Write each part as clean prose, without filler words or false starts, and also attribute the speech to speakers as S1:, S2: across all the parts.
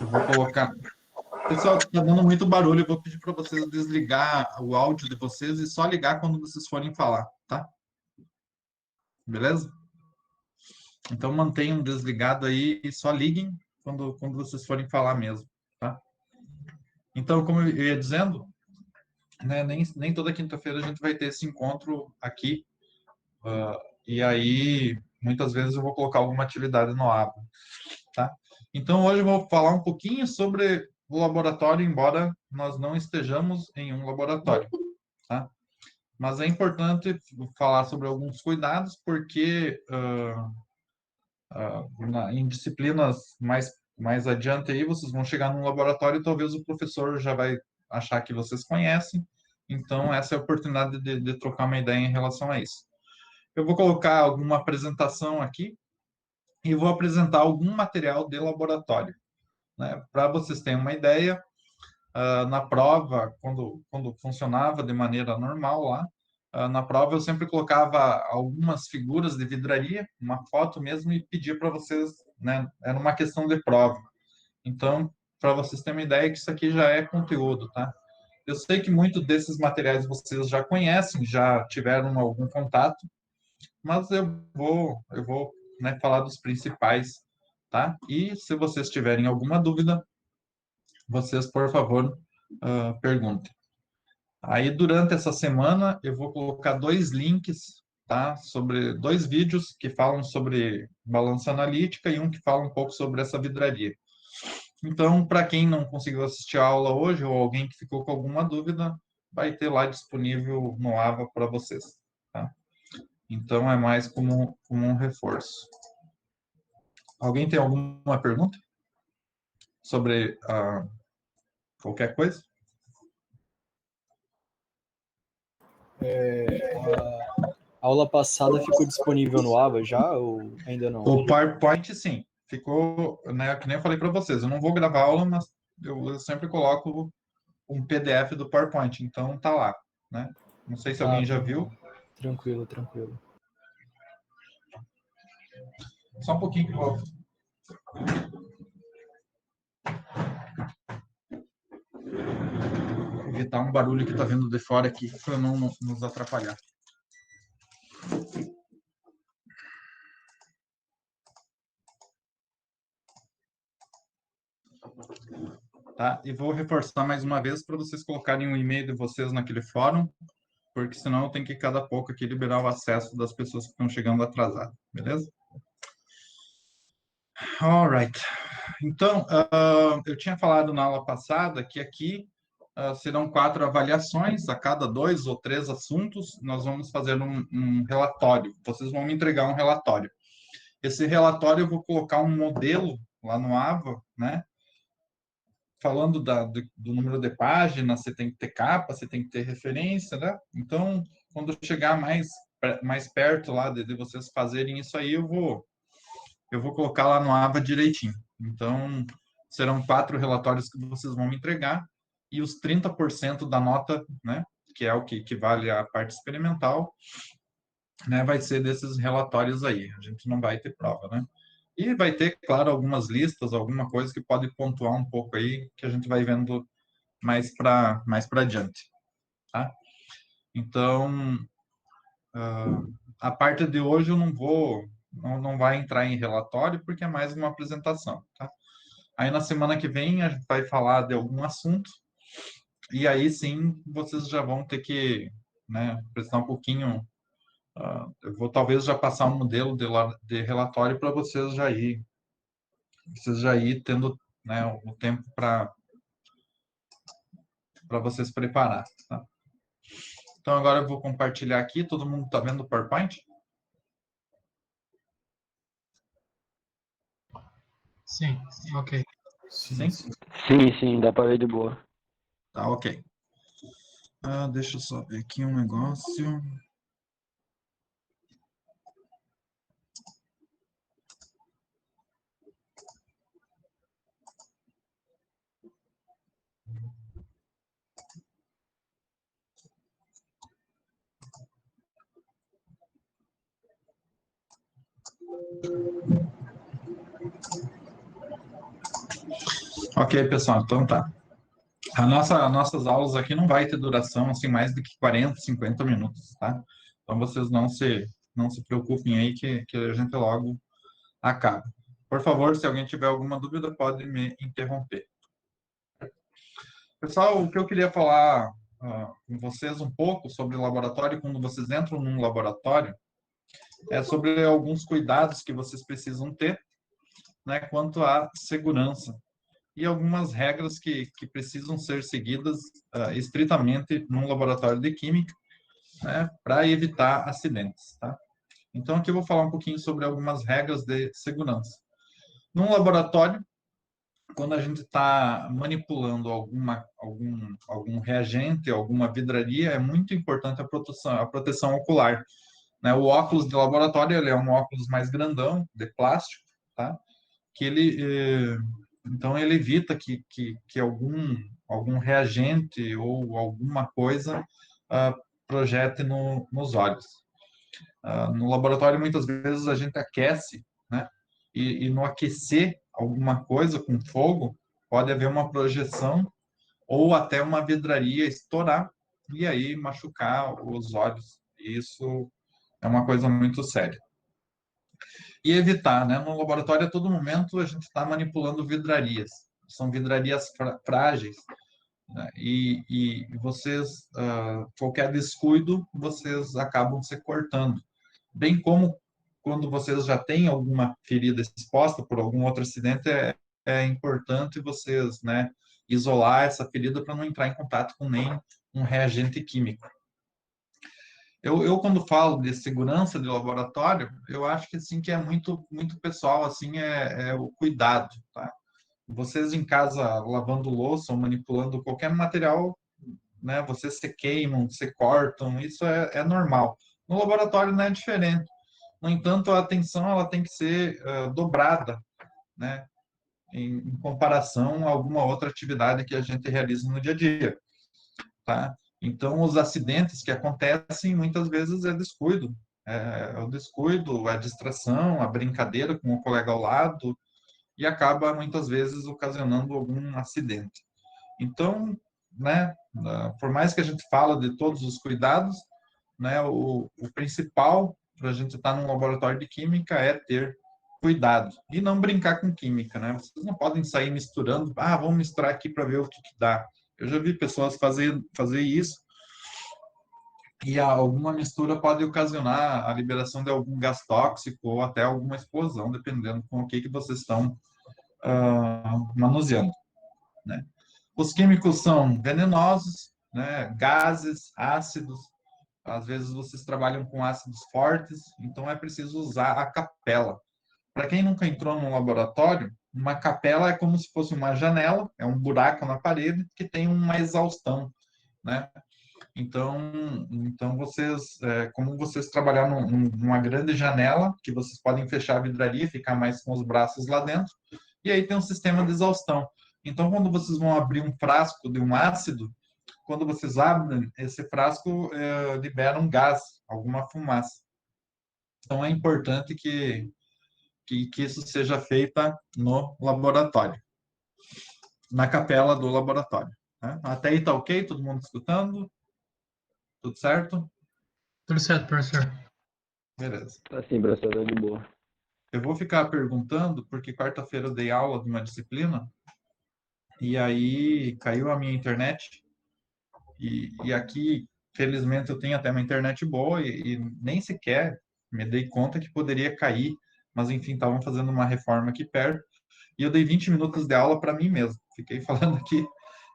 S1: Eu vou colocar. Pessoal, está dando muito barulho. Eu vou pedir para vocês desligar o áudio de vocês e só ligar quando vocês forem falar, tá? Beleza? Então mantenham desligado aí e só liguem quando vocês forem falar mesmo, tá? Então, como eu ia dizendo, né, nem toda quinta-feira a gente vai ter esse encontro aqui. E aí, muitas vezes eu vou colocar alguma atividade no aba, tá? Então, hoje eu vou falar um pouquinho sobre o laboratório, embora nós não estejamos em um laboratório, tá? Mas é importante falar sobre alguns cuidados, porque em disciplinas mais adiante aí, vocês vão chegar num laboratório e talvez o professor já vai achar que vocês conhecem. Então, essa é a oportunidade de trocar uma ideia em relação a isso. Eu vou colocar alguma apresentação aqui e vou apresentar algum material de laboratório, né? Para vocês terem uma ideia, na prova, quando funcionava de maneira normal lá, na prova eu sempre colocava algumas figuras de vidraria, uma foto mesmo, e pedia para vocês, né? Era uma questão de prova. Então, para vocês terem uma ideia que isso aqui já é conteúdo, tá? Eu sei que muitos desses materiais vocês já conhecem, já tiveram algum contato, mas eu vou, né, falar dos principais, tá? E se vocês tiverem alguma dúvida, vocês, por favor, perguntem. Aí, durante essa semana, eu vou colocar dois links, tá? Sobre dois vídeos que falam sobre balança analítica e um que fala um pouco sobre essa vidraria. Então, para quem não conseguiu assistir a aula hoje ou alguém que ficou com alguma dúvida, vai ter lá disponível no AVA para vocês, tá? Então, é mais como um reforço. Alguém tem alguma pergunta sobre qualquer coisa?
S2: A aula passada ficou disponível no AVA já ou ainda não?
S1: O PowerPoint, sim. Ficou, né, que nem eu falei para vocês. Eu não vou gravar aula, mas eu sempre coloco um PDF do PowerPoint. Então, tá lá, né? Não sei se alguém já viu.
S2: Tranquilo, tranquilo.
S1: Só um pouquinho que eu vou evitar um barulho que tá vindo de fora aqui, para não nos atrapalhar. Tá? E vou reforçar mais uma vez para vocês colocarem um e-mail de vocês naquele fórum, porque senão eu tenho que cada pouco aqui liberar o acesso das pessoas que estão chegando atrasadas, beleza? Alright. Então, eu tinha falado na aula passada que aqui serão 4 avaliações, a cada 2 ou 3 assuntos, nós vamos fazer um relatório. Vocês vão me entregar um relatório. Esse relatório eu vou colocar um modelo lá no AVA, né? Falando do número de páginas, você tem que ter capa, você tem que ter referência, né? Então, quando chegar mais perto lá de vocês fazerem isso aí, eu vou colocar lá no AVA direitinho. Então, serão 4 relatórios que vocês vão me entregar e os 30% da nota, né, que é o que equivale à parte experimental, né, vai ser desses relatórios aí. A gente não vai ter prova, né? E vai ter, claro, algumas listas, alguma coisa que pode pontuar um pouco aí, que a gente vai vendo mais para adiante, tá? Então, a parte de hoje eu não vai entrar em relatório, porque é mais uma apresentação, tá? Aí na semana que vem a gente vai falar de algum assunto, e aí sim vocês já vão ter que, né, prestar um pouquinho. Eu vou talvez já passar um modelo de relatório para vocês já ir tendo, né, o tempo para vocês preparar, tá? Então agora eu vou compartilhar aqui. Todo mundo está vendo o PowerPoint?
S3: Sim, ok.
S1: Sim?
S4: Sim, dá para ver de boa.
S1: Tá, ok. Deixa eu só ver aqui um negócio. Ok, pessoal, então tá. Nossas aulas aqui não vai ter duração assim mais do que 40, 50 minutos, tá? Então vocês não se preocupem aí que a gente logo acaba. Por favor, se alguém tiver alguma dúvida, pode me interromper. Pessoal, o que eu queria falar com vocês um pouco sobre o laboratório, quando vocês entram num laboratório, é sobre alguns cuidados que vocês precisam ter, né, quanto à segurança e algumas regras que precisam ser seguidas estritamente num laboratório de química, né, para evitar acidentes, tá? Então, aqui eu vou falar um pouquinho sobre algumas regras de segurança. Num laboratório, quando a gente está manipulando algum reagente, alguma vidraria, é muito importante a proteção ocular, né? O óculos de laboratório, ele é um óculos mais grandão, de plástico, tá? Que então ele evita que algum reagente ou alguma coisa projete nos olhos. No laboratório, muitas vezes a gente aquece, né? E no aquecer alguma coisa com fogo, pode haver uma projeção ou até uma vidraria estourar e aí machucar os olhos. Isso é uma coisa muito séria. E evitar, né? No laboratório, a todo momento, a gente está manipulando vidrarias. São vidrarias frágeis, né? E vocês, qualquer descuido, vocês acabam se cortando. Bem como quando vocês já têm alguma ferida exposta por algum outro acidente, é importante vocês, né, isolar essa ferida para não entrar em contato com nenhum reagente químico. Quando falo de segurança de laboratório, eu acho que assim que é muito pessoal, assim é o cuidado, tá? Vocês em casa lavando louça ou manipulando qualquer material, né? Vocês se queimam, se cortam, isso é normal. No laboratório não é diferente. No entanto, a atenção ela tem que ser dobrada, né? Em comparação a alguma outra atividade que a gente realiza no dia a dia, tá? Então, os acidentes que acontecem muitas vezes é descuido. É o descuido, a distração, a brincadeira com o colega ao lado, e acaba muitas vezes ocasionando algum acidente. Então, né, por mais que a gente fala de todos os cuidados, né, o principal para a gente estar num laboratório de química é ter cuidado e não brincar com química, né? Vocês não podem sair misturando, vamos misturar aqui para ver o que dá. Eu já vi pessoas fazer isso e alguma mistura pode ocasionar a liberação de algum gás tóxico ou até alguma explosão, dependendo com o que vocês estão manuseando, né? Os químicos são venenosos, né? Gases, ácidos. Às vezes vocês trabalham com ácidos fortes, então é preciso usar a capela. Para quem nunca entrou num laboratório, uma capela é como se fosse uma janela, é um buraco na parede que tem uma exaustão, né? Então vocês, como vocês trabalhar numa grande janela, que vocês podem fechar a vidraria e ficar mais com os braços lá dentro, e aí tem um sistema de exaustão. Então, quando vocês vão abrir um frasco de um ácido, quando vocês abrem, esse frasco libera um gás, alguma fumaça. Então, é importante que isso seja feito no laboratório, na capela do laboratório, né? Até aí tá ok? Todo mundo escutando? Tudo certo?
S3: Tudo certo, professor.
S1: Beleza.
S4: Tá sim, professor, tá de boa.
S1: Eu vou ficar perguntando, porque quarta-feira eu dei aula de uma disciplina, e aí caiu a minha internet, e aqui, felizmente, eu tenho até uma internet boa, e nem sequer me dei conta que poderia cair, mas enfim, estavam fazendo uma reforma aqui perto, e eu dei 20 minutos de aula para mim mesmo. Fiquei falando aqui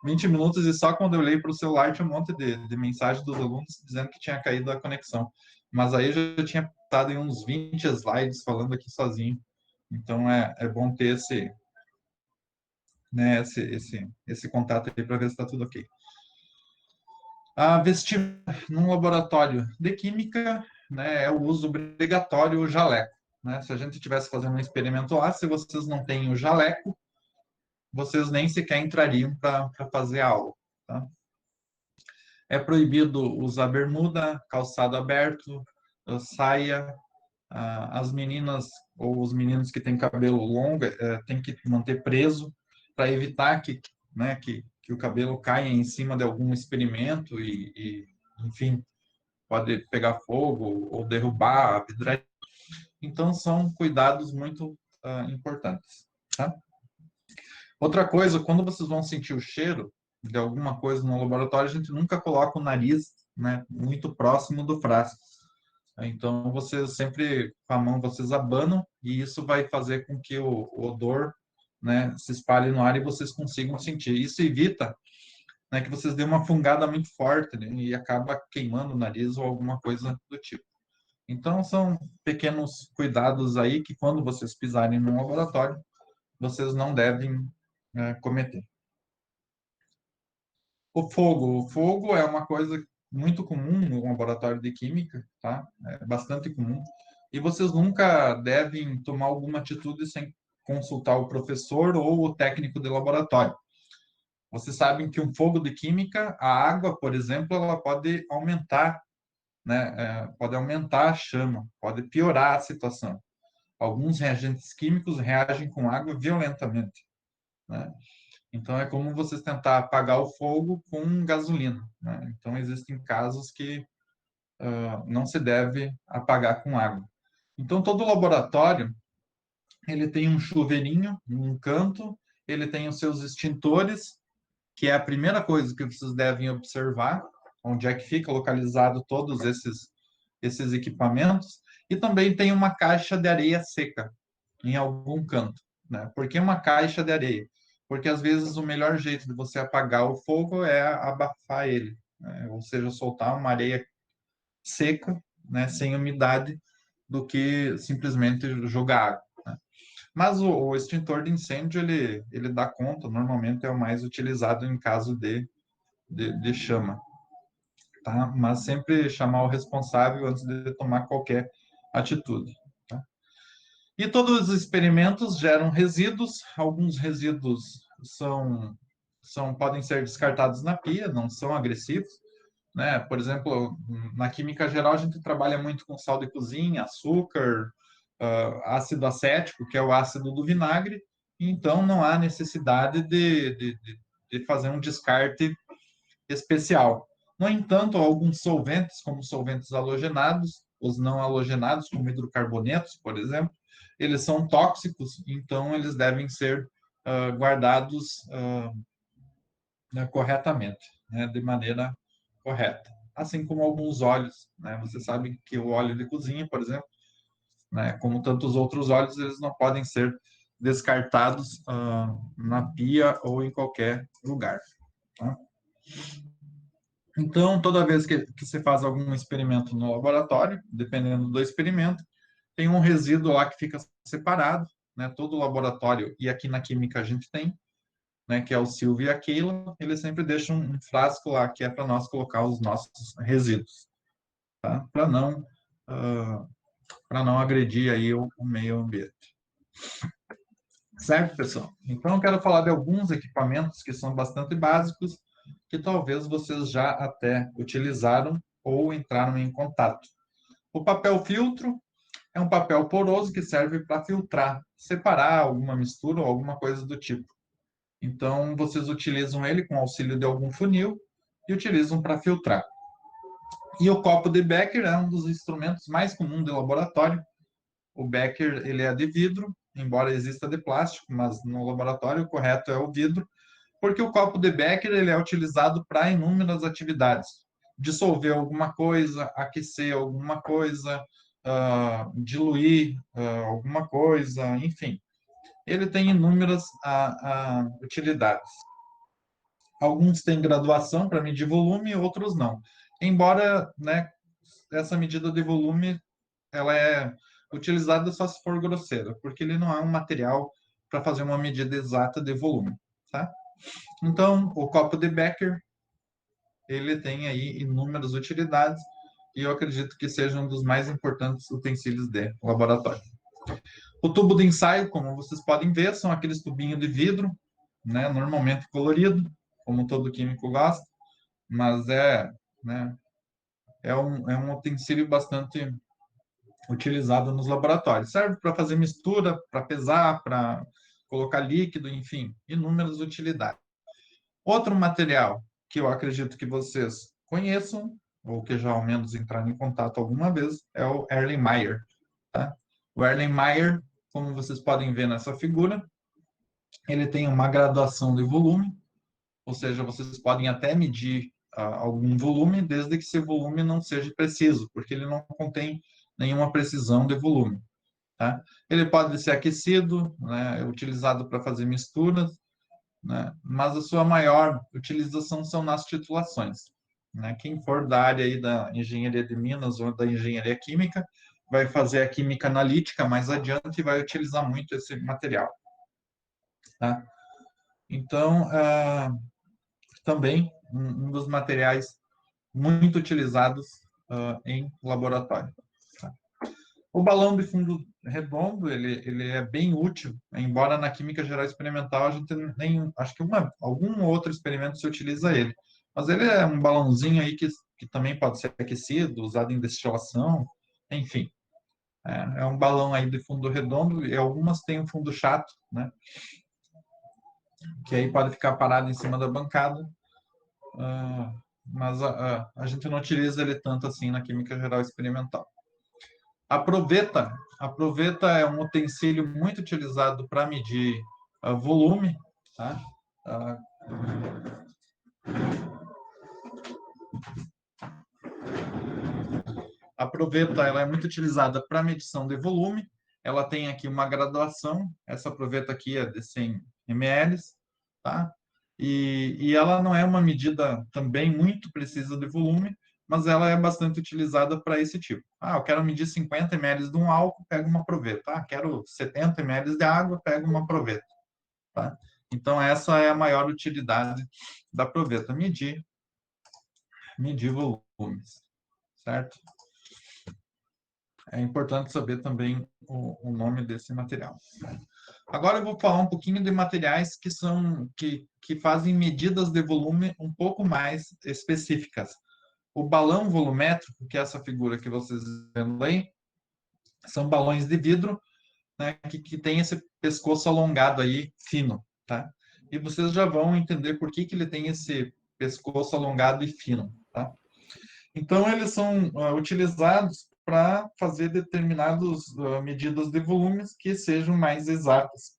S1: 20 minutos e só quando eu olhei para o celular tinha um monte de mensagem dos alunos dizendo que tinha caído a conexão. Mas aí eu já tinha estado em uns 20 slides falando aqui sozinho. Então é bom ter né, esse contato aí para ver se está tudo ok. Vestir num laboratório de química, né, é o uso obrigatório do jaleco. Né? Se a gente estivesse fazendo um experimento lá, se vocês não têm o jaleco, vocês nem sequer entrariam para fazer a aula. Tá? É proibido usar bermuda, calçado aberto, saia. As meninas ou os meninos que têm cabelo longo têm que manter preso para evitar né, que o cabelo caia em cima de algum experimento enfim, pode pegar fogo ou derrubar a vidraria. Então, são cuidados muito importantes. Tá? Outra coisa, quando vocês vão sentir o cheiro de alguma coisa no laboratório, a gente nunca coloca o nariz, né, muito próximo do frasco. Então, vocês sempre, com a mão, vocês abanam, e isso vai fazer com que o odor, né, se espalhe no ar e vocês consigam sentir. Isso evita, né, que vocês dêem uma fungada muito forte, né, e acaba queimando o nariz ou alguma coisa do tipo. Então, são pequenos cuidados aí que, quando vocês pisarem no laboratório, vocês não devem cometer. O fogo é uma coisa muito comum no laboratório de química, tá? É bastante comum. E vocês nunca devem tomar alguma atitude sem consultar o professor ou o técnico de laboratório. Vocês sabem que um fogo de química, a água, por exemplo, ela pode aumentar, né? Pode aumentar a chama, pode piorar a situação. Alguns reagentes químicos reagem com água violentamente, né? Então, é como vocês tentar apagar o fogo com gasolina, né? Então, existem casos que não se deve apagar com água. Então, todo laboratório, ele tem um chuveirinho num canto, ele tem os seus extintores, que é a primeira coisa que vocês devem observar, onde é que fica localizado todos esses equipamentos, e também tem uma caixa de areia seca em algum canto, né? Por que uma caixa de areia? Porque às vezes o melhor jeito de você apagar o fogo é abafar ele, né? Ou seja, soltar uma areia seca, né, sem umidade, do que simplesmente jogar água, né? Mas o extintor de incêndio, ele dá conta, normalmente é o mais utilizado em caso de chama, tá? Mas sempre chamar o responsável antes de tomar qualquer atitude, tá? E todos os experimentos geram resíduos, alguns resíduos podem ser descartados na pia, não são agressivos, né? Por exemplo, na química geral, a gente trabalha muito com sal de cozinha, açúcar, ácido acético, que é o ácido do vinagre, então não há necessidade de fazer um descarte especial. No entanto, alguns solventes, como solventes halogenados, os não halogenados, como hidrocarbonetos, por exemplo, eles são tóxicos, então eles devem ser guardados corretamente, né, de maneira correta. Assim como alguns óleos, né? Você sabe que o óleo de cozinha, por exemplo, né, como tantos outros óleos, eles não podem ser descartados na pia ou em qualquer lugar, tá? Então, toda vez que você faz algum experimento no laboratório, dependendo do experimento, tem um resíduo lá que fica separado, né? Todo laboratório, e aqui na química a gente tem, né, que é o Silvio e a Keila, eles sempre deixam um frasco lá que é para nós colocar os nossos resíduos, tá? Para não agredir aí o meio ambiente. Certo, pessoal? Então, eu quero falar de alguns equipamentos que são bastante básicos, que talvez vocês já até utilizaram ou entraram em contato. O papel filtro é um papel poroso que serve para filtrar, separar alguma mistura ou alguma coisa do tipo. Então, vocês utilizam ele com auxílio de algum funil e utilizam para filtrar. E o copo de Becker é um dos instrumentos mais comuns de laboratório. O Becker, ele é de vidro, embora exista de plástico, mas no laboratório o correto é o vidro, porque o copo de Becker ele é utilizado para inúmeras atividades. Dissolver alguma coisa, aquecer alguma coisa, diluir alguma coisa, enfim. Ele tem inúmeras utilidades. Alguns têm graduação para medir volume, outros não. Embora, né, essa medida de volume ela é utilizada só se for grosseira, porque ele não é um material para fazer uma medida exata de volume, tá? Então, o copo de Becker, ele tem aí inúmeras utilidades e eu acredito que seja um dos mais importantes utensílios de laboratório. O tubo de ensaio, como vocês podem ver, são aqueles tubinhos de vidro, né, normalmente colorido, como todo químico gosta, mas né, é um utensílio bastante utilizado nos laboratórios. Serve para fazer mistura, para pesar, para colocar líquido, enfim, inúmeras utilidades. Outro material que eu acredito que vocês conheçam, ou que já ao menos entraram em contato alguma vez, é o Erlenmeyer. Tá? O Erlenmeyer, como vocês podem ver nessa figura, ele tem uma graduação de volume, ou seja, vocês podem até medir algum volume, desde que esse volume não seja preciso, porque ele não contém nenhuma precisão de volume. Tá? Ele pode ser aquecido, né, utilizado para fazer misturas, né, mas a sua maior utilização são nas titulações. Né? Quem for da área aí da engenharia de Minas ou da engenharia química, vai fazer a química analítica mais adiante e vai utilizar muito esse material. Tá? Então, também um dos materiais muito utilizados em laboratório. Tá? O balão de fundo redondo, ele é bem útil, embora na química geral experimental a gente nem, acho que algum outro experimento se utiliza ele. Mas ele é um balãozinho aí que também pode ser aquecido, usado em destilação, enfim. É um balão aí de fundo redondo, e algumas têm um fundo chato, né? Que aí pode ficar parado em cima da bancada, mas a gente não utiliza ele tanto assim na química geral experimental. A proveta é um utensílio muito utilizado para medir volume, tá? A proveta ela é muito utilizada para medição de volume. Ela tem aqui uma graduação. Essa proveta aqui é de 100 ml, tá? E ela não é uma medida também muito precisa de volume, mas ela é bastante utilizada para esse tipo. Eu quero medir 50 ml de um álcool, pego uma proveta. Quero 70 ml de água, pego uma proveta. Tá? Então, essa é a maior utilidade da proveta, medir volumes, certo? É importante saber também o nome desse material. Agora eu vou falar um pouquinho de materiais que fazem medidas de volume um pouco mais específicas. O balão volumétrico, que é essa figura que vocês estão vendo aí, são balões de vidro, né, que tem esse pescoço alongado aí, fino, tá? E vocês já vão entender por que ele tem esse pescoço alongado e fino, tá? Então, eles são utilizados para fazer determinadas medidas de volumes que sejam mais exatas.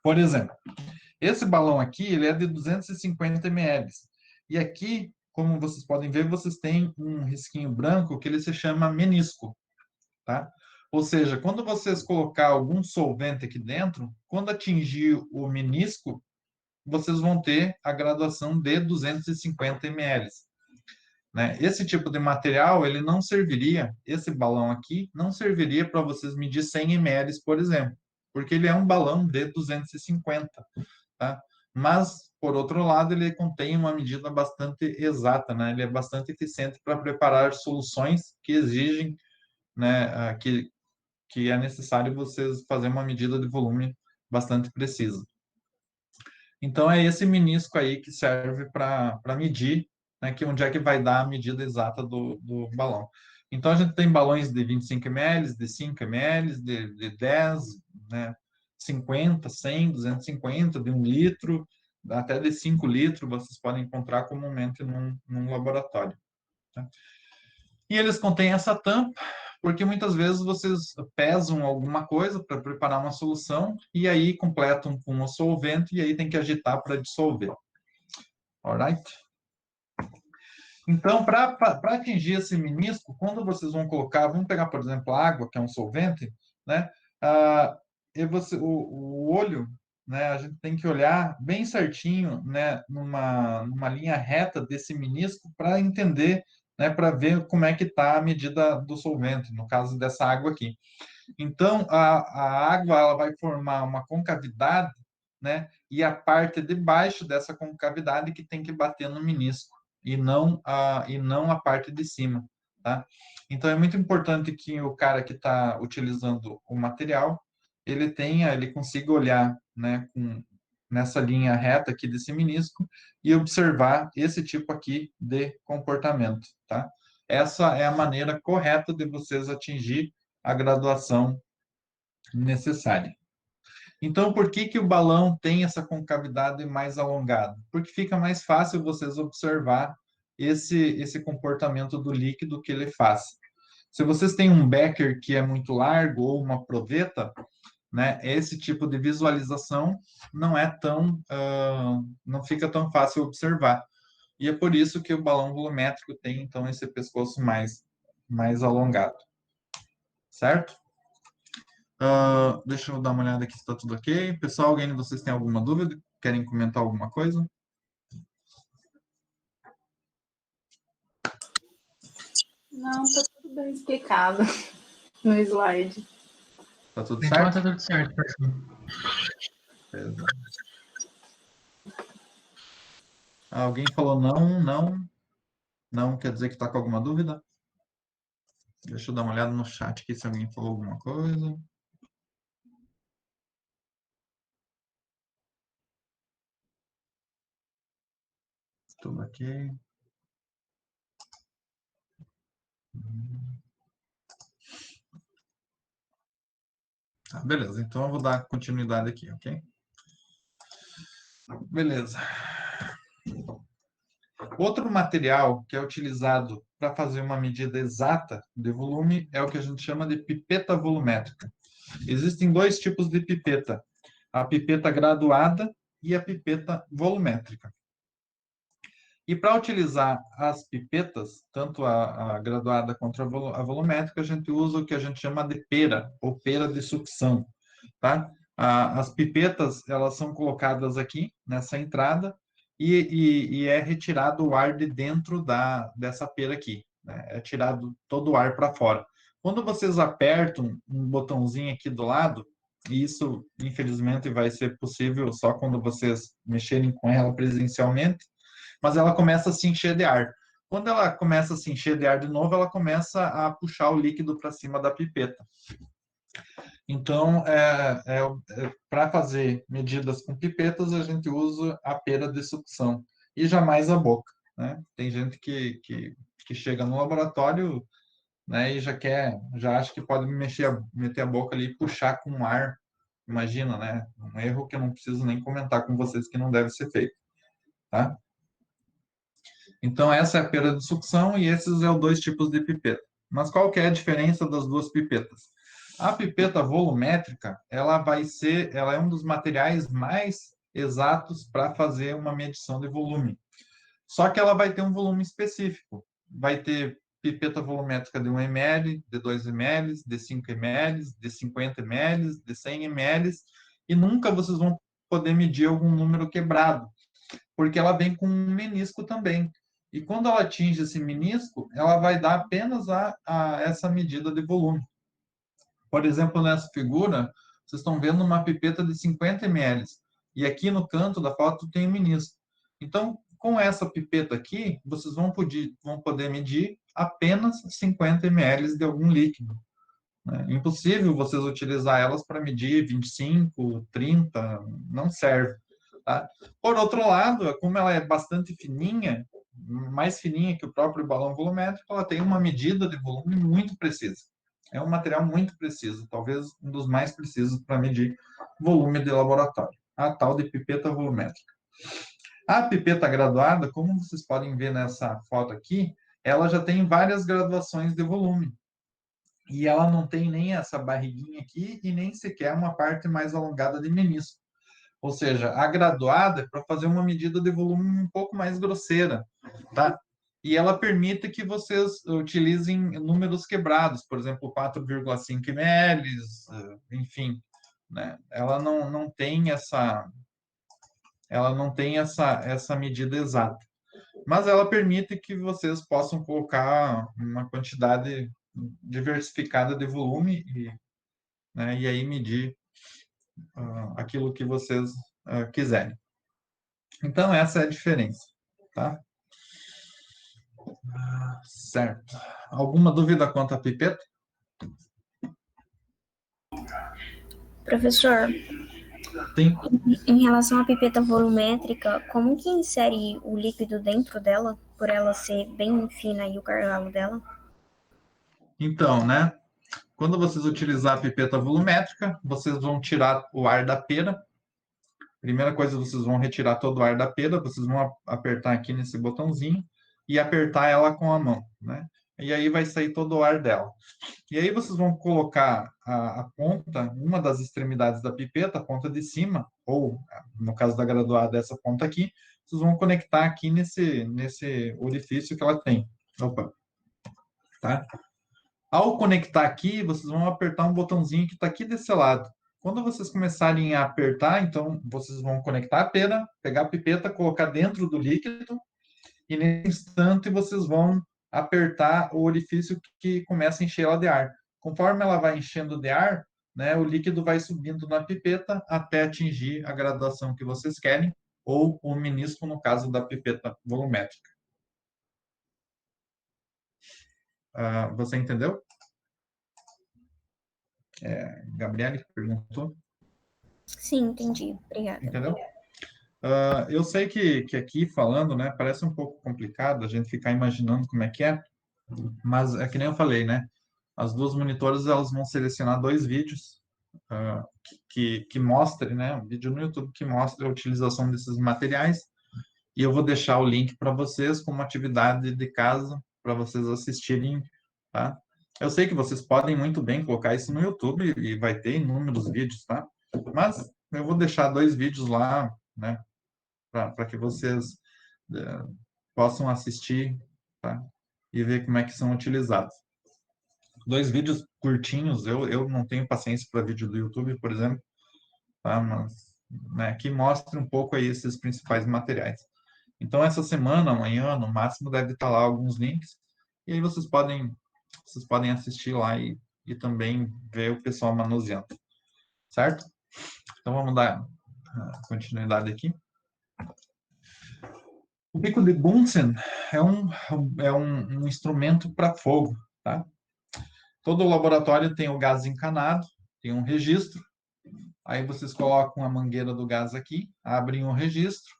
S1: Por exemplo, esse balão aqui, ele é de 250 ml. E aqui, como vocês podem ver, vocês têm um risquinho branco que ele se chama menisco, tá? Ou seja, quando vocês colocar algum solvente aqui dentro, quando atingir o menisco, vocês vão ter a graduação de 250 ml. Né? Esse tipo de material, ele não serviria, esse balão aqui, não serviria para vocês medir 100 ml, por exemplo, porque ele é um balão de 250, tá? Mas, por outro lado, ele contém uma medida bastante exata, né? Ele é bastante eficiente para preparar soluções que exigem, né, que é necessário vocês fazer uma medida de volume bastante precisa. Então, é esse menisco aí que serve para medir, né, que onde é que vai dar a medida exata do balão. Então, a gente tem balões de 25 ml, de 5 ml, de 10, né, 50, 100, 250, de 1 litro, até de 5 litros, vocês podem encontrar comumente num laboratório. Tá? E eles contêm essa tampa, porque muitas vezes vocês pesam alguma coisa para preparar uma solução e aí completam com um solvente e aí tem que agitar para dissolver. Alright? Então, para atingir esse menisco, quando vocês vão colocar, vamos pegar, por exemplo, a água, que é um solvente, né? E o olho, né? A gente tem que olhar bem certinho, né? Numa linha reta desse menisco para entender, né? Para ver como é que está a medida do solvente, no caso dessa água aqui. Então, a água ela vai formar uma concavidade, né? E a parte de baixo dessa concavidade que tem que bater no menisco e não a parte de cima, tá? Então é muito importante que o cara que está utilizando o material ele consiga olhar, né, nessa linha reta aqui desse menisco e observar esse tipo aqui de comportamento, tá? Essa é a maneira correta de vocês atingir a graduação necessária. Então, por que que o balão tem essa concavidade mais alongada? Porque fica mais fácil vocês observar esse comportamento do líquido que ele faz. Se vocês têm um becker que é muito largo ou uma proveta, né, esse tipo de visualização não é tão, não fica tão fácil observar. E é por isso que o balão volumétrico tem, então, esse pescoço mais alongado. Certo? Deixa eu dar uma olhada aqui se está tudo ok. Pessoal, alguém de vocês tem alguma dúvida? Querem comentar alguma coisa?
S5: Não, tá tudo bem explicado no slide.
S1: Tá tudo
S3: Por enquanto
S1: certo?
S3: tá tudo certo, professor.
S1: Beleza. Alguém falou não, não. Não quer dizer que está com alguma dúvida? Deixa eu dar uma olhada no chat aqui se alguém falou alguma coisa. Tudo ok. Tá, beleza, então eu vou dar continuidade aqui, ok? Beleza. Outro material que é utilizado para fazer uma medida exata de volume é o que a gente chama de pipeta volumétrica. Existem dois tipos de pipeta, a pipeta graduada e a pipeta volumétrica. E para utilizar as pipetas, tanto a graduada quanto a volumétrica, a gente usa o que a gente chama de pera, ou pera de sucção, tá? As pipetas, elas são colocadas aqui, nessa entrada, e é retirado o ar de dentro dessa pera aqui, né? É tirado todo o ar para fora. Quando vocês apertam um botãozinho aqui do lado, e isso, infelizmente, vai ser possível só quando vocês mexerem com ela presencialmente, mas ela começa a se encher de ar. Quando ela começa a se encher de ar de novo, ela começa a puxar o líquido para cima da pipeta. Então, para fazer medidas com pipetas, a gente usa a pera de sucção e jamais a boca, né? Tem gente que chega no laboratório, né, e já acha que pode meter a boca ali e puxar com ar. Imagina, né? Um erro que eu não preciso nem comentar com vocês que não deve ser feito, tá? Então, essa é a pera de sucção e esses são os dois tipos de pipeta. Mas qual que é a diferença das duas pipetas? A pipeta volumétrica, ela é um dos materiais mais exatos para fazer uma medição de volume. Só que ela vai ter um volume específico. Vai ter pipeta volumétrica de 1 ml, de 2 ml, de 5 ml, de 50 ml, de 100 ml, e nunca vocês vão poder medir algum número quebrado, porque ela vem com um menisco também. E quando ela atinge esse menisco, ela vai dar apenas a essa medida de volume. Por exemplo, nessa figura, vocês estão vendo uma pipeta de 50 ml. E aqui no canto da foto tem um menisco. Então, com essa pipeta aqui, vocês vão poder medir apenas 50 ml de algum líquido. É impossível vocês utilizar elas para medir 25, 30, não serve. Tá? Por outro lado, como ela é bastante fininha, mais fininha que o próprio balão volumétrico, ela tem uma medida de volume muito precisa. É um material muito preciso, talvez um dos mais precisos para medir volume de laboratório, a tal de pipeta volumétrica. A pipeta graduada, como vocês podem ver nessa foto aqui, ela já tem várias graduações de volume. E ela não tem nem essa barriguinha aqui e nem sequer uma parte mais alongada de menisco. Ou seja, a graduada é para fazer uma medida de volume um pouco mais grosseira, tá? E ela permite que vocês utilizem números quebrados, por exemplo, 4,5 ml, enfim, né? Ela não tem essa medida exata. Mas ela permite que vocês possam colocar uma quantidade diversificada de volume e aí medir aquilo que vocês quiserem. Então, essa é a diferença, tá? Certo. Alguma dúvida quanto à pipeta?
S6: Professor,
S1: Sim.
S6: em relação à pipeta volumétrica, como que insere o líquido dentro dela, por ela ser bem fina e o gargalo dela?
S1: Então, né? Quando vocês utilizar a pipeta volumétrica, vocês vão tirar o ar da pera. Primeira coisa, vocês vão retirar todo o ar da pera, vocês vão apertar aqui nesse botãozinho e apertar ela com a mão, né? E aí vai sair todo o ar dela. E aí vocês vão colocar a ponta, uma das extremidades da pipeta, a ponta de cima, ou no caso da graduada, essa ponta aqui, vocês vão conectar aqui nesse orifício que ela tem. Opa, tá? Ao conectar aqui, vocês vão apertar um botãozinho que está aqui desse lado. Quando vocês começarem a apertar, então, vocês vão conectar a pera, pegar a pipeta, colocar dentro do líquido, e nesse instante vocês vão apertar o orifício que começa a encher ela de ar. Conforme ela vai enchendo de ar, né, o líquido vai subindo na pipeta até atingir a graduação que vocês querem, ou o menisco, no caso da pipeta volumétrica. Você entendeu? Gabriele perguntou.
S6: Sim, entendi. Obrigada.
S1: Entendeu? Eu sei que aqui falando, né, parece um pouco complicado a gente ficar imaginando como é, mas é que nem eu falei, né? As duas monitoras elas vão selecionar 2 vídeos que mostrem, né? Um vídeo no YouTube que mostre a utilização desses materiais, e eu vou deixar o link para vocês como atividade de casa para vocês assistirem, tá? Eu sei que vocês podem muito bem colocar isso no YouTube e vai ter inúmeros vídeos, tá? Mas eu vou deixar 2 vídeos lá, né? Para que vocês possam assistir, tá? E ver como é que são utilizados. 2 vídeos curtinhos, eu não tenho paciência para vídeo do YouTube, por exemplo, tá? Mas, né, que mostre um pouco aí esses principais materiais. Então, essa semana, amanhã, no máximo, deve estar lá alguns links, e aí vocês podem assistir lá e também ver o pessoal manuseando, certo? Então, vamos dar continuidade aqui. O bico de Bunsen é um instrumento para fogo, tá? Todo laboratório tem o gás encanado, tem um registro, aí vocês colocam a mangueira do gás aqui, abrem o registro,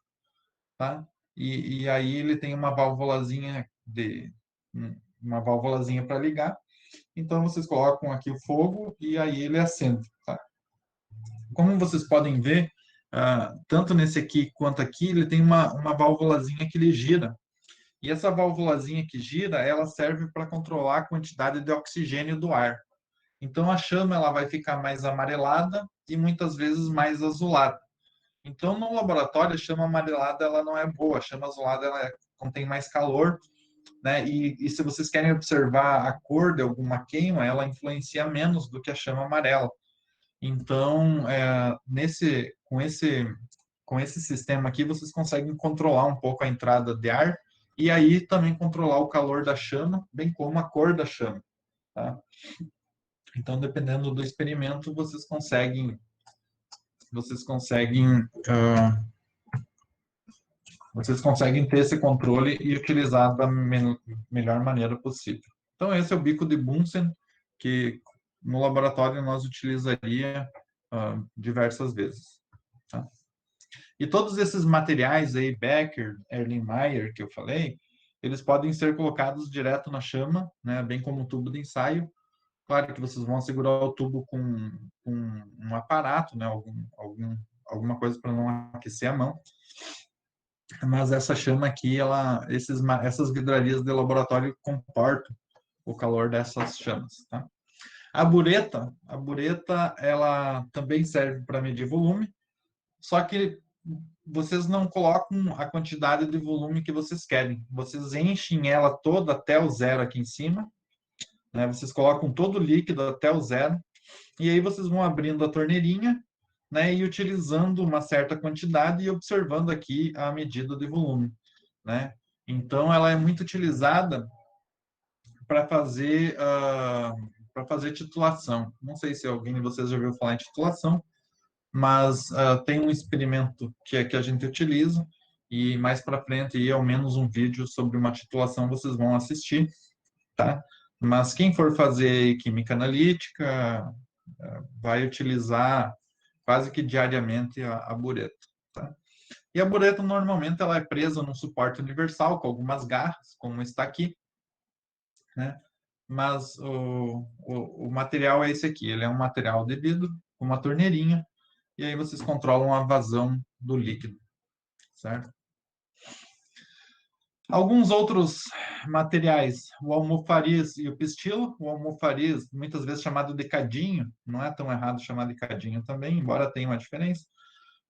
S1: tá? E aí ele tem uma válvulazinha para ligar, então vocês colocam aqui o fogo e aí ele acende, tá? Como vocês podem ver, tanto nesse aqui quanto aqui, ele tem uma válvulazinha que ele gira. E essa válvulazinha que gira, ela serve para controlar a quantidade de oxigênio do ar. Então, a chama ela vai ficar mais amarelada e muitas vezes mais azulada. Então, no laboratório, a chama amarelada ela não é boa. A chama azulada ela contém mais calor, né? E se vocês querem observar a cor de alguma queima, ela influencia menos do que a chama amarela. Então, com esse sistema aqui, vocês conseguem controlar um pouco a entrada de ar e aí também controlar o calor da chama, bem como a cor da chama, tá? Então, dependendo do experimento, vocês conseguem ter esse controle e utilizar da melhor maneira possível. Então, esse é o bico de Bunsen, que no laboratório nós utilizaria diversas vezes, tá? E todos esses materiais aí, Becker, Erlenmeyer, que eu falei, eles podem ser colocados direto na chama, né, bem como um tubo de ensaio. Claro que vocês vão segurar o tubo com um aparato, né, alguma coisa para não aquecer a mão. Mas essa chama aqui, essas vidrarias de laboratório comportam o calor dessas chamas, tá? A bureta, ela também serve para medir volume, só que vocês não colocam a quantidade de volume que vocês querem. Vocês enchem ela toda até o zero aqui em cima, né? Vocês colocam todo o líquido até o zero, e aí vocês vão abrindo a torneirinha, né, e utilizando uma certa quantidade e observando aqui a medida de volume, né? Então, ela é muito utilizada para fazer titulação. Não sei se alguém de vocês já ouviu falar em titulação, mas tem um experimento que a gente utiliza, e mais para frente, e ao menos um vídeo sobre uma titulação vocês vão assistir, tá? Mas quem for fazer química analítica vai utilizar quase que diariamente a bureta, tá? E a bureta, normalmente, ela é presa num suporte universal, com algumas garras, como está aqui, né? mas o material é esse aqui. Ele é um material de vidro, com uma torneirinha, e aí vocês controlam a vazão do líquido, certo? Alguns outros materiais, o almofariz e o pistilo. O almofariz, muitas vezes chamado de cadinho, não é tão errado chamar de cadinho também, embora tenha uma diferença.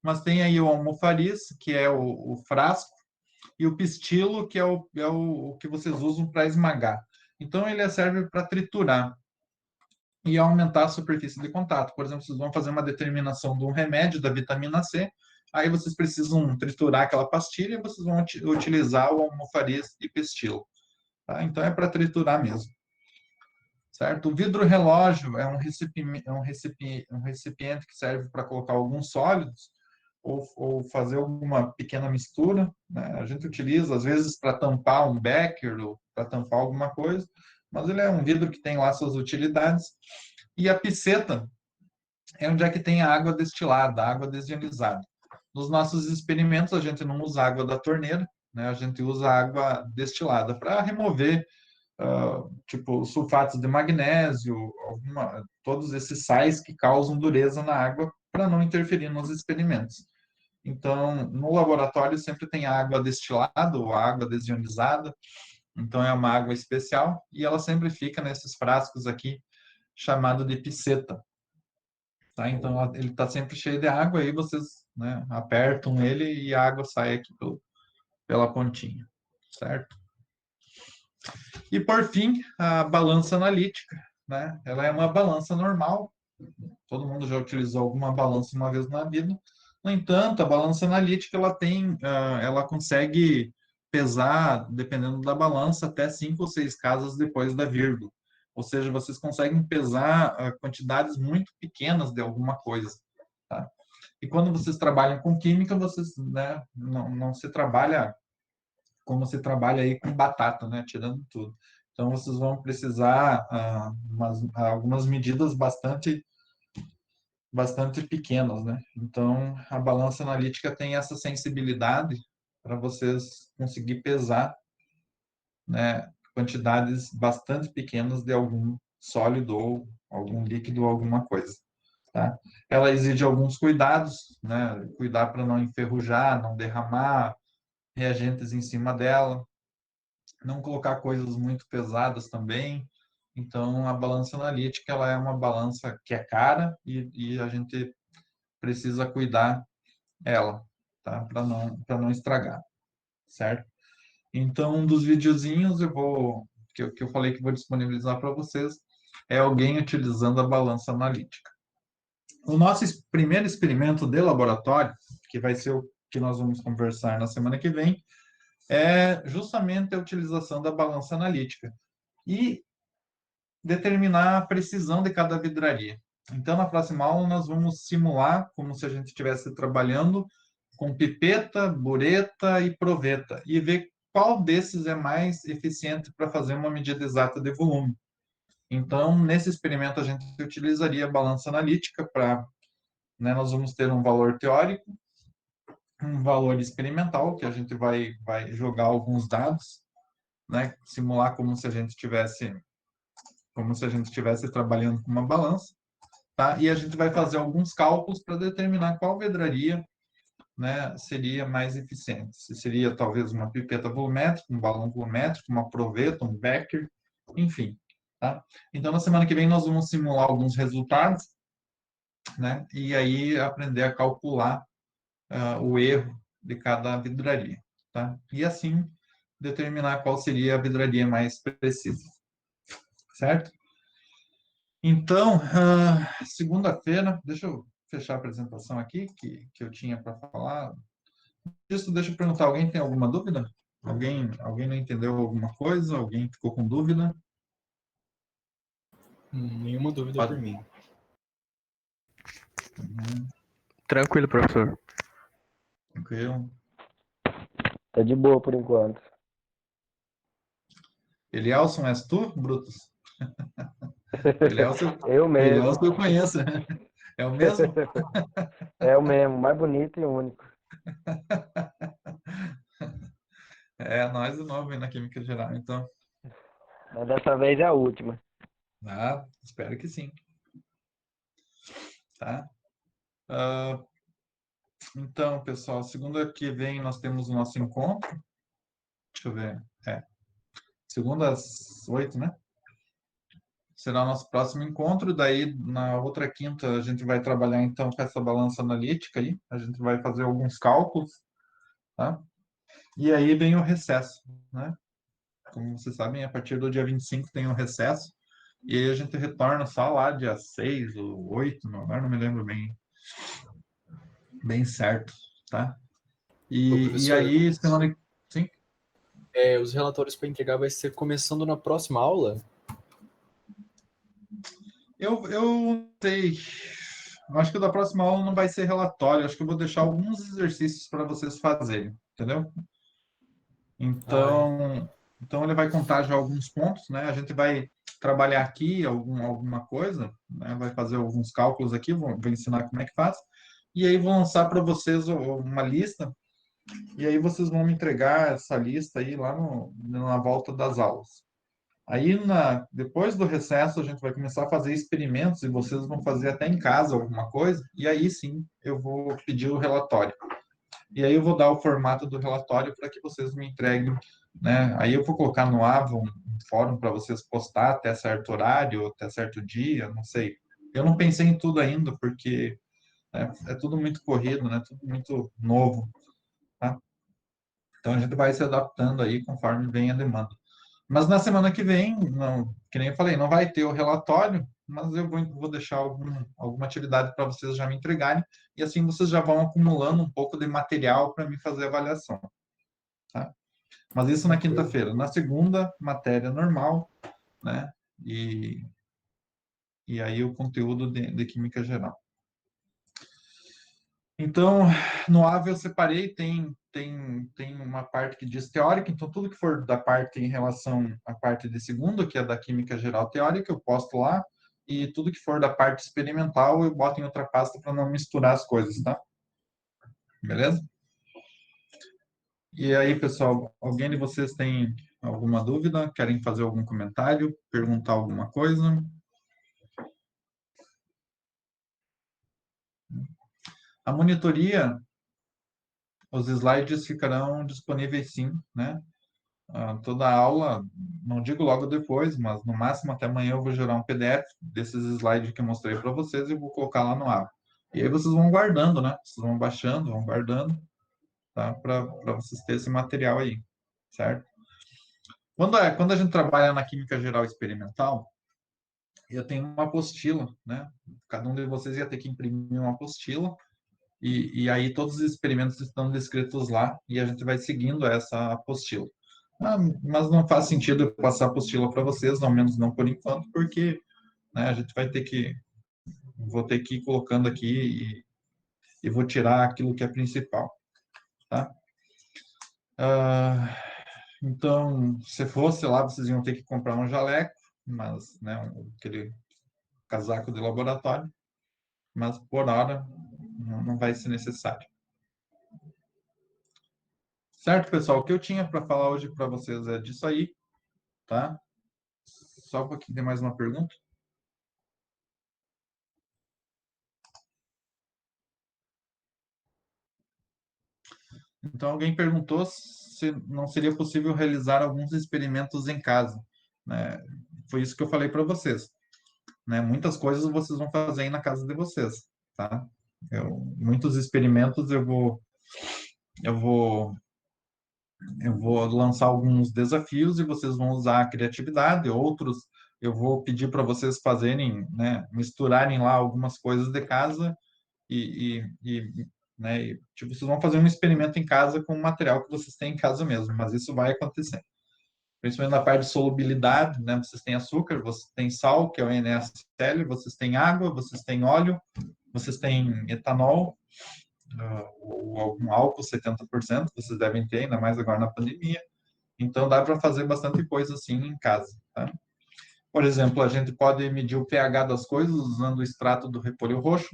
S1: Mas tem aí o almofariz, que é o frasco, e o pistilo, que é o que vocês usam para esmagar. Então, ele serve para triturar e aumentar a superfície de contato. Por exemplo, vocês vão fazer uma determinação de um remédio da vitamina C, aí vocês precisam triturar aquela pastilha e vocês vão utilizar o almofariz e pistilo. Tá? Então, é para triturar mesmo. Certo? O vidro relógio é um recipiente que serve para colocar alguns sólidos ou fazer alguma pequena mistura, né? A gente utiliza, às vezes, para tampar um becker ou para tampar alguma coisa, mas ele é um vidro que tem lá suas utilidades. E a piceta é onde é que tem a água destilada, a água desionizada. Nos nossos experimentos, a gente não usa água da torneira, né? A gente usa água destilada para remover tipo sulfatos de magnésio, todos esses sais que causam dureza na água para não interferir nos experimentos. Então, no laboratório sempre tem água destilada ou água desionizada, então é uma água especial e ela sempre fica nesses frascos aqui, chamado de piceta. Tá? Então, ele está sempre cheio de água, aí vocês, né, apertam ele e a água sai aqui pela pontinha, certo? E, por fim, a balança analítica, né? Ela é uma balança normal, todo mundo já utilizou alguma balança uma vez na vida. No entanto, a balança analítica ela consegue pesar, dependendo da balança, até 5 ou 6 casas depois da vírgula. Ou seja, vocês conseguem pesar quantidades muito pequenas de alguma coisa. Tá? E quando vocês trabalham com química, vocês, né, não se trabalha como se trabalha aí com batata, né, tirando tudo. Então, vocês vão precisar algumas medidas bastante pequenas, né? Então, a balança analítica tem essa sensibilidade para vocês conseguir pesar, né, quantidades bastante pequenas de algum sólido ou algum líquido ou alguma coisa, tá? Ela exige alguns cuidados, né? Cuidar para não enferrujar, não derramar reagentes em cima dela, não colocar coisas muito pesadas também. Então, a balança analítica ela é uma balança que é cara e a gente precisa cuidar ela, tá? Para não estragar, certo? Então, um dos videozinhos que eu falei que vou disponibilizar para vocês é alguém utilizando a balança analítica. O nosso primeiro experimento de laboratório, que vai ser o que nós vamos conversar na semana que vem, é justamente a utilização da balança analítica e determinar a precisão de cada vidraria. Então, na próxima aula, nós vamos simular como se a gente estivesse trabalhando com pipeta, bureta e proveta e ver qual desses é mais eficiente para fazer uma medida exata de volume. Então, nesse experimento, a gente utilizaria a balança analítica para, né, nós vamos ter um valor teórico, um valor experimental, que a gente vai jogar alguns dados, né, simular como se a gente estivesse trabalhando com uma balança, tá? E a gente vai fazer alguns cálculos para determinar qual vidraria, né, seria mais eficiente. Se seria talvez uma pipeta volumétrica, um balão volumétrico, uma proveta, um becker, enfim, tá? Então, na semana que vem, nós vamos simular alguns resultados, né, e aí aprender a calcular o erro de cada vidraria, tá? E assim determinar qual seria a vidraria mais precisa, certo? Então, segunda-feira, deixa eu fechar a apresentação aqui, que eu tinha para falar. Isso, deixa eu perguntar, alguém tem alguma dúvida? Alguém não entendeu alguma coisa? Alguém ficou com dúvida?
S2: Nenhuma dúvida
S1: Pode.
S2: por mim.
S4: Tranquilo, professor.
S1: Tranquilo.
S4: Tá de boa por enquanto.
S1: Elielson, és tu, Brutus? Elielson
S4: Eu mesmo.
S1: Elielson eu conheço. É o mesmo?
S4: É o mesmo, mais bonito e único.
S1: É, nós de novo aí na Química Geral, então.
S4: Mas dessa vez é a última.
S1: Ah, espero que sim. Tá? Ah, então, pessoal, segunda que vem nós temos o nosso encontro. Deixa eu ver. Segunda às 8, né? Será o nosso próximo encontro. Daí, na outra quinta, a gente vai trabalhar, então, com essa balança analítica aí. A gente vai fazer alguns cálculos, tá? E aí vem o recesso, né? Como vocês sabem, a partir do dia 25 tem o recesso. E aí a gente retorna só lá dia 6 ou 8, agora não me lembro bem certo, tá? E
S2: professor,
S1: aí, semana... Sim?
S2: os relatórios para entregar vai ser começando na próxima aula?
S1: Eu não sei. Eu acho que da próxima aula não vai ser relatório. Acho que eu vou deixar alguns exercícios para vocês fazerem, entendeu? Então ele vai contar já alguns pontos, né? A gente vai trabalhar aqui alguma coisa, né? Vai fazer alguns cálculos aqui, vou ensinar como é que faz. E aí vou lançar para vocês uma lista. E aí vocês vão me entregar essa lista aí lá na volta das aulas. Aí, depois do recesso, a gente vai começar a fazer experimentos e vocês vão fazer até em casa alguma coisa, e aí sim eu vou pedir o relatório. E aí eu vou dar o formato do relatório para que vocês me entreguem, né? Aí eu vou colocar no Ava um fórum para vocês postar até certo horário, até certo dia, não sei. Eu não pensei em tudo ainda, porque é tudo muito corrido, né? Tudo muito novo, tá? Então a gente vai se adaptando aí conforme vem a demanda. Mas na semana que vem, não, que nem eu falei, não vai ter o relatório, mas eu vou deixar alguma atividade para vocês já me entregarem, e assim vocês já vão acumulando um pouco de material para me fazer avaliação. Tá? Mas isso na quinta-feira. Na segunda, matéria normal, né? E aí o conteúdo de Química Geral. Então, no AVE eu separei, tem uma parte que diz teórica, então tudo que for da parte em relação à parte de segundo, que é da Química Geral Teórica, eu posto lá, e tudo que for da parte experimental eu boto em outra pasta para não misturar as coisas, tá? Beleza? E aí, pessoal, alguém de vocês tem alguma dúvida? Querem fazer algum comentário? Perguntar alguma coisa? A monitoria, os slides ficarão disponíveis sim, né? Toda a aula, não digo logo depois, mas no máximo até amanhã eu vou gerar um PDF desses slides que eu mostrei para vocês e vou colocar lá no ar. E aí vocês vão guardando, né? Vocês vão baixando, vão guardando, tá? Para vocês terem esse material aí, certo? Quando a gente trabalha na Química Geral Experimental, eu tenho uma apostila, né? Cada um de vocês ia ter que imprimir uma apostila, e aí todos os experimentos estão descritos lá, e a gente vai seguindo essa apostila. Mas não faz sentido eu passar a apostila para vocês, ao menos não por enquanto, porque né, a gente vou ter que ir colocando aqui e vou tirar aquilo que é principal, tá? Então, se fosse lá, vocês iam ter que comprar um jaleco, mas, né, aquele casaco de laboratório, mas por hora não vai ser necessário. Certo, pessoal? O que eu tinha para falar hoje para vocês é disso aí, tá? Só um pouquinho, tem mais uma pergunta? Então, alguém perguntou se não seria possível realizar alguns experimentos em casa, né? Foi isso que eu falei para vocês, né? Muitas coisas vocês vão fazer aí na casa de vocês, tá? Muitos experimentos eu vou, eu vou lançar alguns desafios e vocês vão usar a criatividade, outros eu vou pedir para vocês fazerem, né? Misturarem lá algumas coisas de casa né, tipo, vocês vão fazer um experimento em casa com o material que vocês têm em casa mesmo, mas isso vai acontecer. Principalmente na parte de solubilidade, né, vocês têm açúcar, vocês têm sal, que é o NaCl, vocês têm água, vocês têm óleo, vocês têm etanol, ou algum álcool, 70%, vocês devem ter, ainda mais agora na pandemia. Então, dá para fazer bastante coisa assim em casa, tá? Por exemplo, a gente pode medir o pH das coisas usando o extrato do repolho roxo.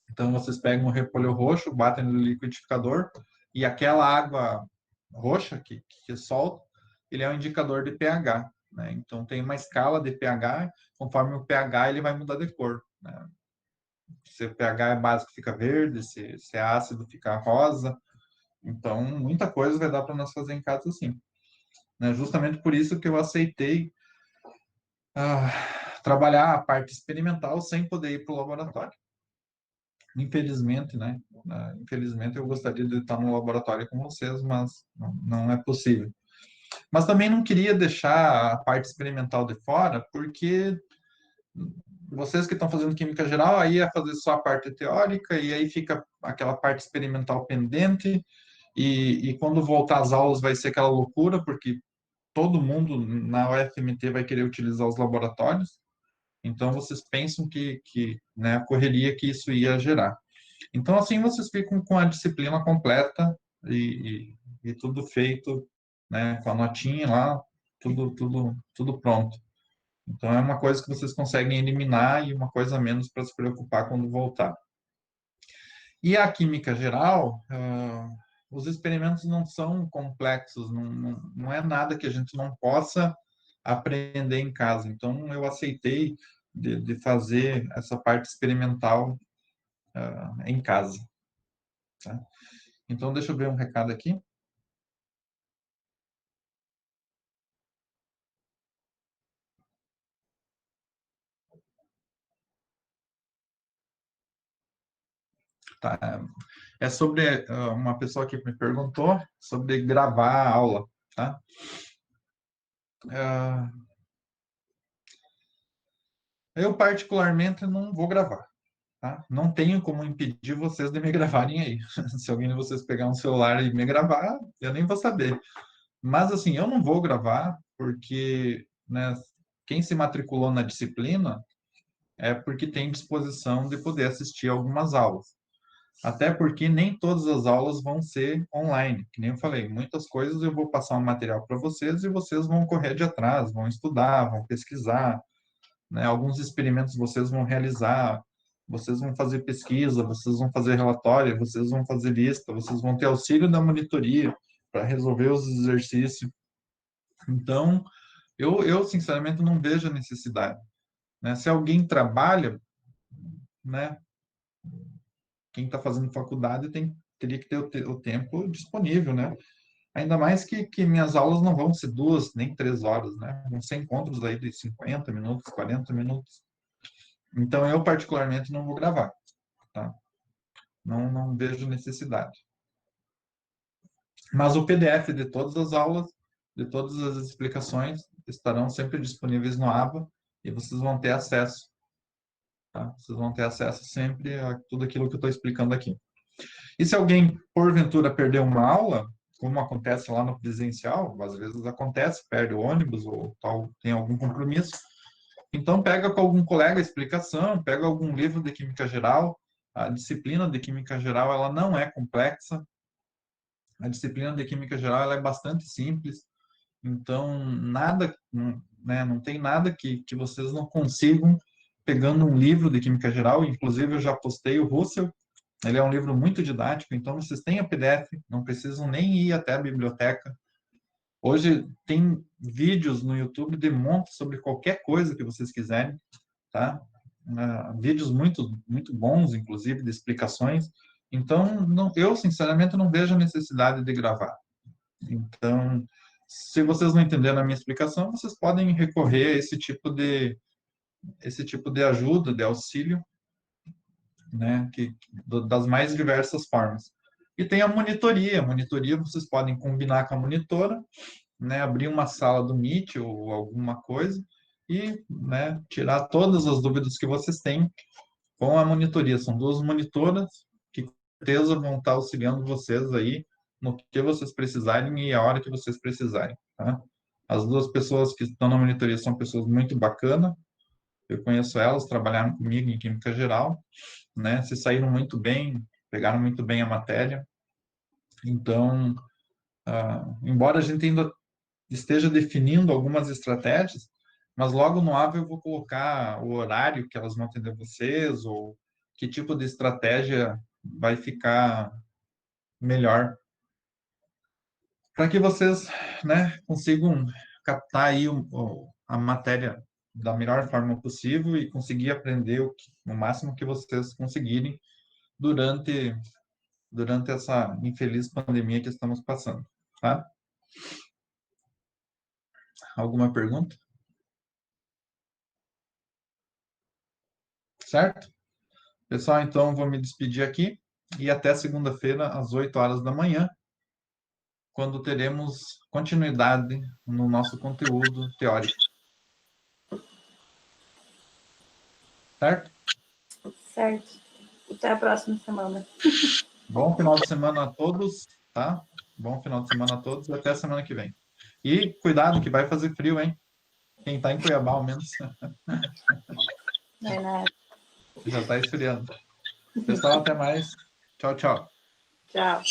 S1: Então, vocês pegam o repolho roxo, batem no liquidificador, e aquela água roxa que solta, ele é um indicador de pH. né? Então, tem uma escala de pH, conforme o pH, ele vai mudar de cor, né? Se o pH é básico, fica verde, se é ácido, fica rosa. Então, muita coisa vai dar para nós fazer em casa assim, né? Justamente por isso que eu aceitei trabalhar a parte experimental sem poder ir para o laboratório. Infelizmente, né? Infelizmente, eu gostaria de estar no laboratório com vocês, mas não é possível. Mas também não queria deixar a parte experimental de fora, porque vocês que estão fazendo química geral, aí é fazer só a parte teórica, e aí fica aquela parte experimental pendente, e quando voltar às aulas vai ser aquela loucura, porque todo mundo na UFMT vai querer utilizar os laboratórios, então vocês pensam que né, a correria que isso ia gerar. Então, assim, vocês ficam com a disciplina completa e tudo feito, né, com a notinha lá, tudo pronto. Então, é uma coisa que vocês conseguem eliminar e uma coisa a menos para se preocupar quando voltar. E a química geral, os experimentos não são complexos, não é nada que a gente não possa aprender em casa. Então, eu aceitei de fazer essa parte experimental em casa. Tá? Então, deixa eu ver um recado aqui. Tá. É sobre uma pessoa que me perguntou sobre gravar a aula, tá? Eu, particularmente, não vou gravar, tá? Não tenho como impedir vocês de me gravarem aí. Se alguém de vocês pegar um celular e me gravar, eu nem vou saber. Mas, assim, eu não vou gravar porque, né, quem se matriculou na disciplina é porque tem disposição de poder assistir algumas aulas. Até porque nem todas as aulas vão ser online, que nem eu falei, muitas coisas eu vou passar um material para vocês e vocês vão correr de atrás, vão estudar, vão pesquisar, né? Alguns experimentos vocês vão realizar, vocês vão fazer pesquisa, vocês vão fazer relatório, vocês vão fazer lista, vocês vão ter auxílio da monitoria para resolver os exercícios. Então, eu sinceramente não vejo a necessidade, né? Se alguém trabalha, né? Quem está fazendo faculdade teria que ter o tempo disponível, né? Ainda mais que minhas aulas não vão ser 2, nem 3 horas, né? Vão ser encontros aí de 50 minutos, 40 minutos. Então, eu particularmente não vou gravar, tá? Não vejo necessidade. Mas o PDF de todas as aulas, de todas as explicações, estarão sempre disponíveis no ABA e vocês vão ter acesso, tá? Vocês vão ter acesso sempre a tudo aquilo que eu estou explicando aqui. E se alguém, porventura, perder uma aula, como acontece lá no presencial, às vezes acontece, perde o ônibus ou tal, tem algum compromisso, então pega com algum colega a explicação, pega algum livro de Química Geral, a disciplina de Química Geral, ela não é complexa, a disciplina de Química Geral, ela é bastante simples, então nada, né, não tem nada que vocês não consigam pegando um livro de Química Geral, inclusive eu já postei o Russell. Ele é um livro muito didático, então vocês têm a PDF, não precisam nem ir até a biblioteca. Hoje tem vídeos no YouTube de monte sobre qualquer coisa que vocês quiserem, tá? Vídeos muito bons, inclusive, de explicações. Então, eu, sinceramente, não vejo a necessidade de gravar. Então, se vocês não entenderam a minha explicação, vocês podem recorrer a esse tipo de ajuda, de auxílio, né, das mais diversas formas. E tem a monitoria vocês podem combinar com a monitora, né, abrir uma sala do Meet ou alguma coisa e, né, tirar todas as dúvidas que vocês têm com a monitoria. São 2 monitoras que, com certeza, vão estar auxiliando vocês aí no que vocês precisarem e a hora que vocês precisarem, tá? As 2 pessoas que estão na monitoria são pessoas muito bacanas, eu conheço elas, trabalharam comigo em Química Geral, né? Se saíram muito bem, pegaram muito bem a matéria. Então, embora a gente ainda esteja definindo algumas estratégias, mas logo no AVA eu vou colocar o horário que elas vão atender vocês, ou que tipo de estratégia vai ficar melhor, para que vocês, né, consigam captar aí a matéria da melhor forma possível e conseguir aprender o máximo que vocês conseguirem durante essa infeliz pandemia que estamos passando, tá? Alguma pergunta? Certo? Pessoal, então vou me despedir aqui e até segunda-feira, às 8 horas da manhã, quando teremos continuidade no nosso conteúdo teórico. Certo?
S5: Certo. Até a próxima semana.
S1: Bom final de semana a todos, tá? Bom final de semana a todos e até a semana que vem. E cuidado que vai fazer frio, hein? Quem tá em Cuiabá, ao menos,
S5: Não é nada.
S1: já tá esfriando. Pessoal, até mais. Tchau, tchau.
S5: Tchau.